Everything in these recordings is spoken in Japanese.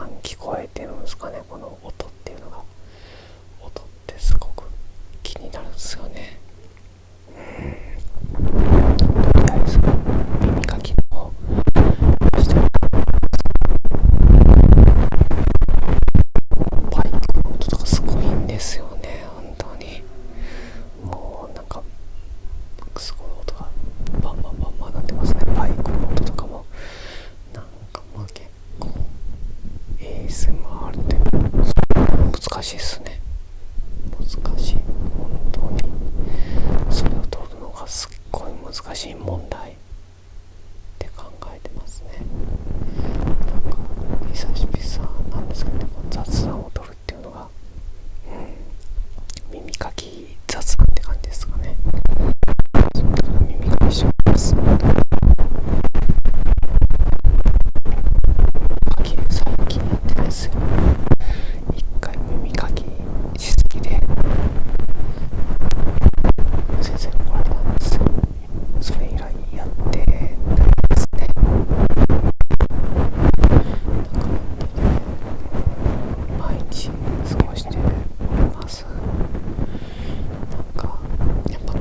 ん聞こえてるんですかね。この音っていうのが、音ってすごく気になるんですよね。とりあえず耳かきをしてバイクの音とかすごいんですよね。本当にもうなんかすごい音がバンバンバンバンなってますね。バイクの音とかもなんかまあ結構 ASMR って難しいですね。難しい、本当にそれを取るのがすっごい難しい問題って考えてますね。なんか久々なんですけどね、雑談を取るっていうのが、耳かき雑談って感じですかね。耳かきします。最近やってないですよ。一回耳かきしすぎで先生に怒られたんですよ。それ以来やってないですね。毎日過ごしております。やっぱ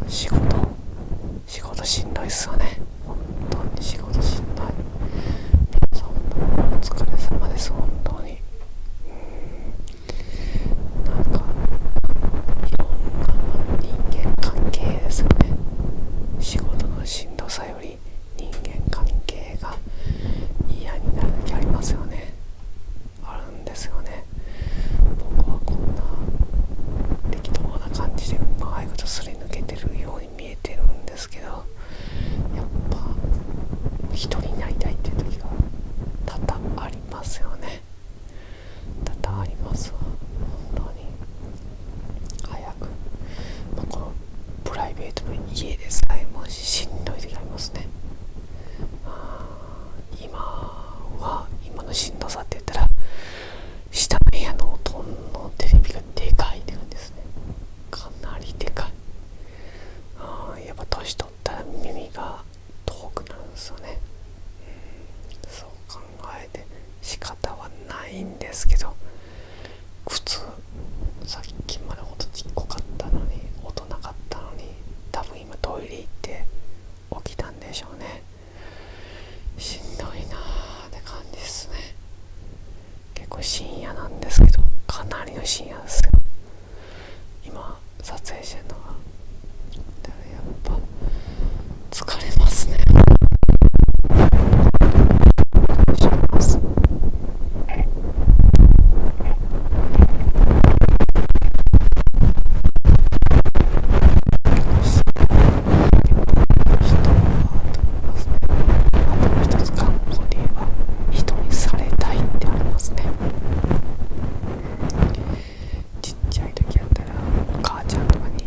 仕事しんどいっすよね。本当に仕事しんどい。皆さん本当にお疲れ様です。本当にいろんな人間関係ですよね。仕事のしんどさより人間関係が嫌になる時ありますよね。あるんですよね。僕はこんな適当な感じでうまいことすり抜けてるように見えてるんですけど、やっぱ一人になりたいっていう時が多々ありますよね。多々ありますわ。本当に早く、このプライベートの家でさえもしんどい時ありますね。今のしんどさって言ったら、下の部屋の音のテレビがでかいって感じですね。かなりでかい。やっぱ年取ったら耳が遠くなるんですよね。そう考えて仕方はないんですけど、普通さっきまで音ちっこかったのに、音なかったのに、多分今トイレ行って起きたんでしょうね。しんどいなーって感じですね。結構深夜なんですけど、かなりの深夜ですよ。今撮影してるのが。だからやっぱ疲れますね。します。ちっちゃい時やったらお母ちゃんとかに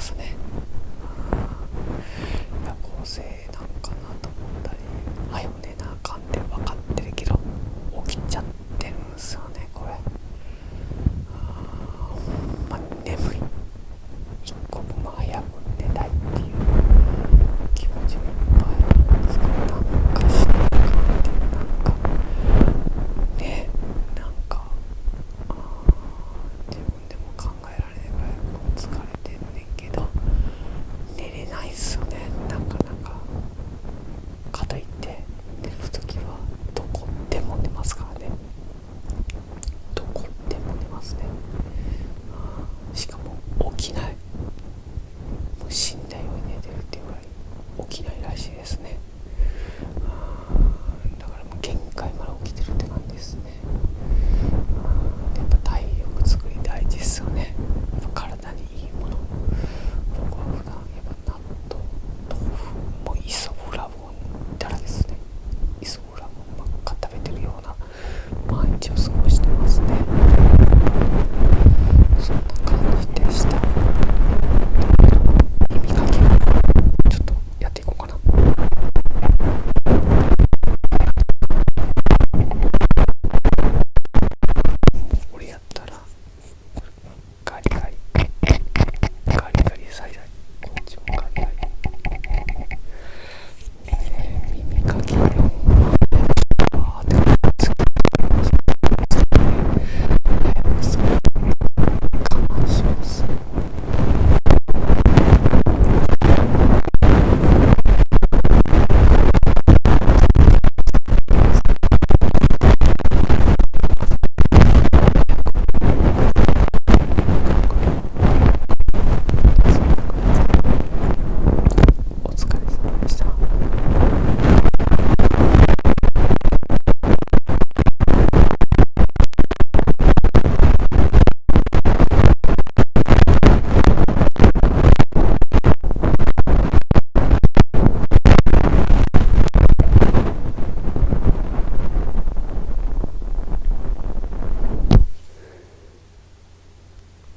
ますね。夜行性なんかなと思ったり、早よ寝なあかんって分かってるけど起きちゃってるんですよね。